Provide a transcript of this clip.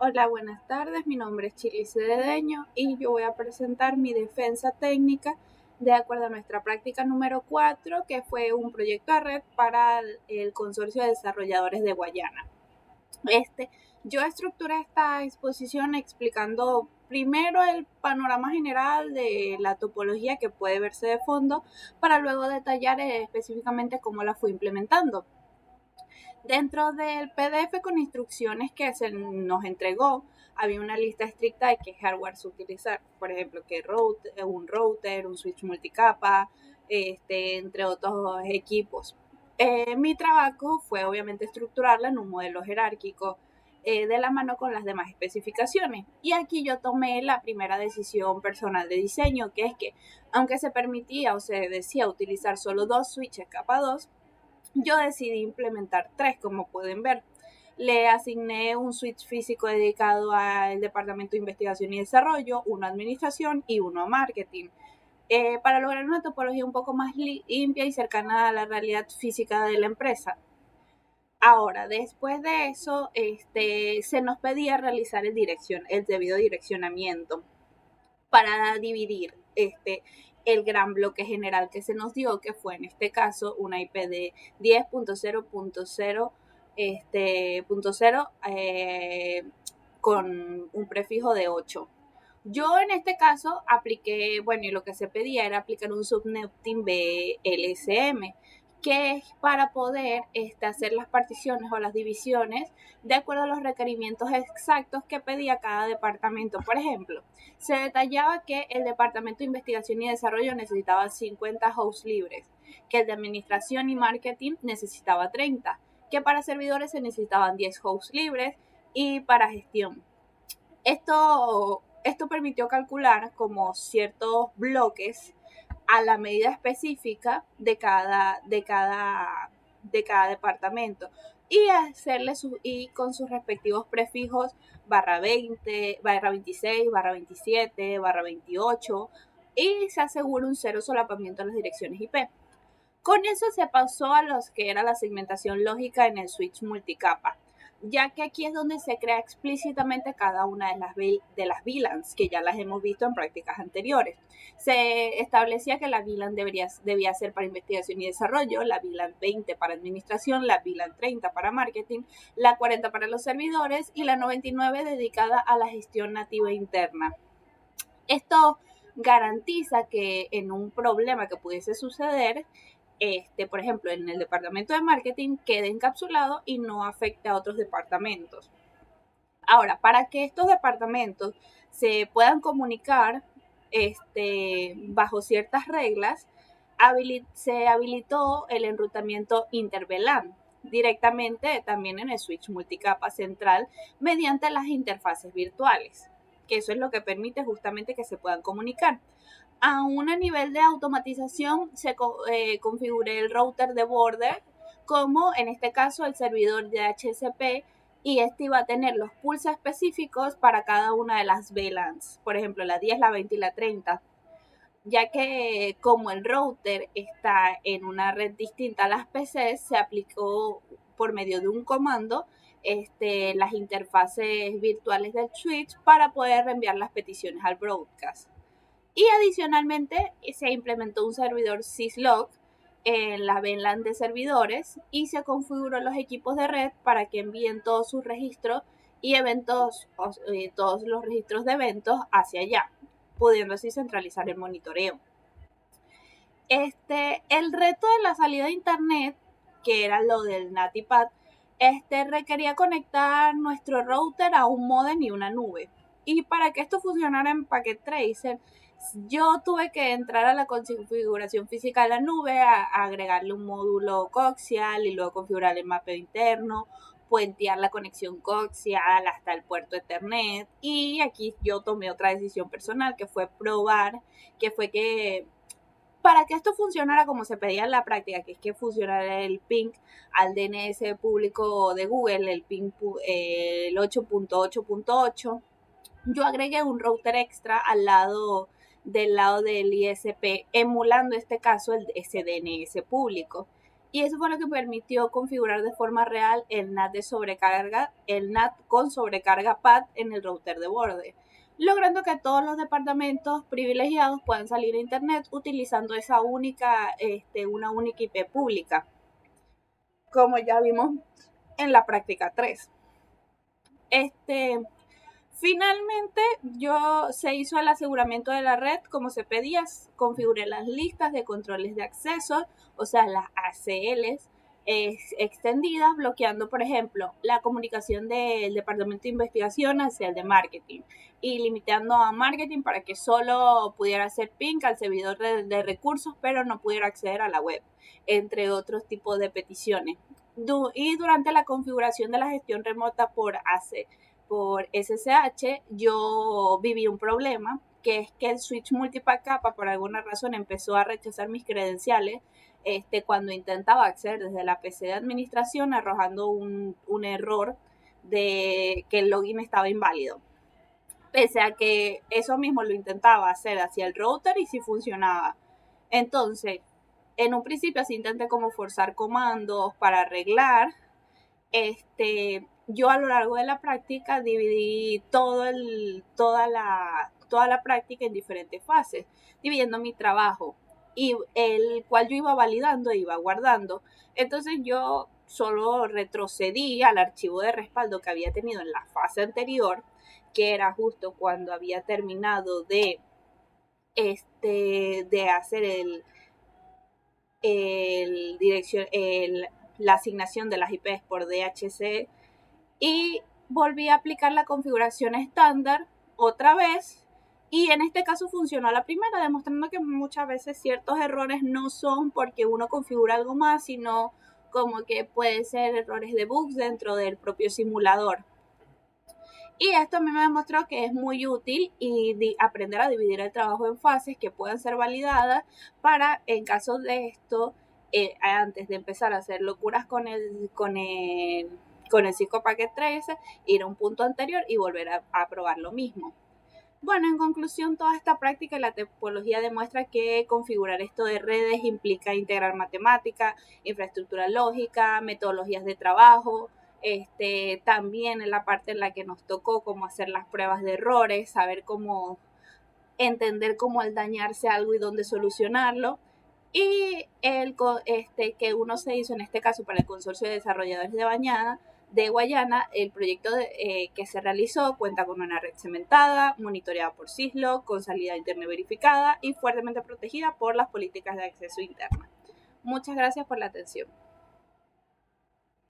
Hola, buenas tardes. Mi nombre es Chili Cedeño y yo voy a presentar mi defensa técnica de acuerdo a nuestra práctica número 4, que fue un proyecto de red para el Consorcio de Desarrolladores de Guayana. Yo estructuré esta exposición explicando primero el panorama general de la topología que puede verse de fondo para luego detallar específicamente cómo la fui implementando. Dentro del PDF con instrucciones que se nos entregó, había una lista estricta de qué hardware utilizar. Por ejemplo, un router, un switch multicapa, entre otros equipos. Mi trabajo fue obviamente estructurarla en un modelo jerárquico de la mano con las demás especificaciones. Y aquí yo tomé la primera decisión personal de diseño, que es que aunque se permitía o se decía utilizar solo dos switches capa 2, yo decidí implementar tres, como pueden ver. Le asigné un switch físico dedicado al departamento de investigación y desarrollo, uno a administración y uno a marketing, para lograr una topología un poco más limpia y cercana a la realidad física de la empresa. Ahora, después de eso, se nos pedía realizar el debido direccionamiento para dividir el gran bloque general que se nos dio, que fue en este caso una IP de 10.0.0 con un prefijo de 8. Yo en este caso apliqué, bueno, y lo que se pedía era aplicar un subnetting BLSM, que es para poder hacer las particiones o las divisiones de acuerdo a los requerimientos exactos que pedía cada departamento. Por ejemplo, se detallaba que el departamento de investigación y desarrollo necesitaba 50 hosts libres, que el de administración y marketing necesitaba 30, que para servidores se necesitaban 10 hosts libres y para gestión. Esto permitió calcular como ciertos bloques a la medida específica de cada departamento y y con sus respectivos prefijos barra 20, barra 26, barra 27, barra 28, y se asegura un cero solapamiento en las direcciones IP. Con eso se pasó a los que era la segmentación lógica en el switch multicapa, ya que aquí es donde se crea explícitamente cada una de las VLANs, que ya las hemos visto en prácticas anteriores. Se establecía que la VLAN debía ser para investigación y desarrollo, la VLAN 20 para administración, la VLAN 30 para marketing, la 40 para los servidores y la 99 dedicada a la gestión nativa interna. Esto garantiza que en un problema que pudiese suceder, por ejemplo, en el departamento de marketing, quede encapsulado y no afecte a otros departamentos. Ahora, para que estos departamentos se puedan comunicar bajo ciertas reglas, se habilitó el enrutamiento inter-VLAN directamente también en el switch multicapa central mediante las interfaces virtuales, que eso es lo que permite justamente que se puedan comunicar. Aún a nivel de automatización, se configuré el router de border como en este caso el servidor de HCP, y este iba a tener los pulsos específicos para cada una de las VLANs, por ejemplo la 10, la 20 y la 30, ya que como el router está en una red distinta a las PCs, se aplicó por medio de un comando las interfaces virtuales del switch para poder reenviar las peticiones al broadcast. Y adicionalmente se implementó un servidor syslog en la VLAN de servidores y se configuró los equipos de red para que envíen todos sus registros y eventos, todos los registros de eventos hacia allá, pudiendo así centralizar el monitoreo. El reto de la salida de internet, que era lo del NATIPAD, requería conectar nuestro router a un modem y una nube. Y para que esto funcionara en Packet Tracer, yo tuve que entrar a la configuración física de la nube, a agregarle un módulo coaxial y luego configurar el mapeo interno, puentear la conexión coaxial hasta el puerto Ethernet. Y aquí yo tomé otra decisión personal, que fue probar, que fue que para que esto funcionara como se pedía en la práctica, que es que funcionara el ping al DNS público de Google, el ping el 8.8.8, yo agregué un router extra del lado del ISP, emulando este caso ese DNS público. Y eso fue lo que permitió configurar de forma real el NAT de sobrecarga, el NAT con sobrecarga PAD en el router de borde, logrando que todos los departamentos privilegiados puedan salir a internet utilizando esa una única IP pública, como ya vimos en la práctica 3. Finalmente, se hizo el aseguramiento de la red como se pedía, configuré las listas de controles de acceso, o sea, las ACLs extendidas, bloqueando, por ejemplo, la comunicación del departamento de investigación hacia el de marketing y limitando a marketing para que solo pudiera hacer ping al servidor de recursos, pero no pudiera acceder a la web, entre otros tipos de peticiones. Y durante la configuración de la gestión remota por SSH, yo viví un problema, que es que el switch multipack capa por alguna razón empezó a rechazar mis credenciales cuando intentaba acceder desde la PC de administración, arrojando un error de que el login estaba inválido. Pese a que eso mismo lo intentaba hacer hacia el router y sí funcionaba. Entonces, en un principio así intenté como forzar comandos para arreglar. Yo a lo largo de la práctica dividí toda la práctica en diferentes fases, dividiendo mi trabajo y el cual yo iba validando e iba guardando. Entonces yo solo retrocedí al archivo de respaldo que había tenido en la fase anterior, que era justo cuando había terminado de hacer la asignación de las IPs por DHC, y volví a aplicar la configuración estándar otra vez, y en este caso funcionó a la primera, demostrando que muchas veces ciertos errores no son porque uno configura algo más, sino como que puede ser errores de bugs dentro del propio simulador. Y esto a mí me demostró que es muy útil y aprender a dividir el trabajo en fases que puedan ser validadas para, en caso de esto, antes de empezar a hacer locuras con el Cisco Packet 13, ir a un punto anterior y volver a probar lo mismo. Bueno, en conclusión, toda esta práctica y la topología demuestra que configurar esto de redes implica integrar matemática, infraestructura lógica, metodologías de trabajo, también en la parte en la que nos tocó cómo hacer las pruebas de errores, saber cómo entender cómo al dañarse algo y dónde solucionarlo. Y que uno se hizo en este caso para el Consorcio de Desarrolladores de Guayana, el proyecto que se realizó cuenta con una red cementada, monitoreada por Syslo, con salida interna verificada y fuertemente protegida por las políticas de acceso interna. Muchas gracias por la atención.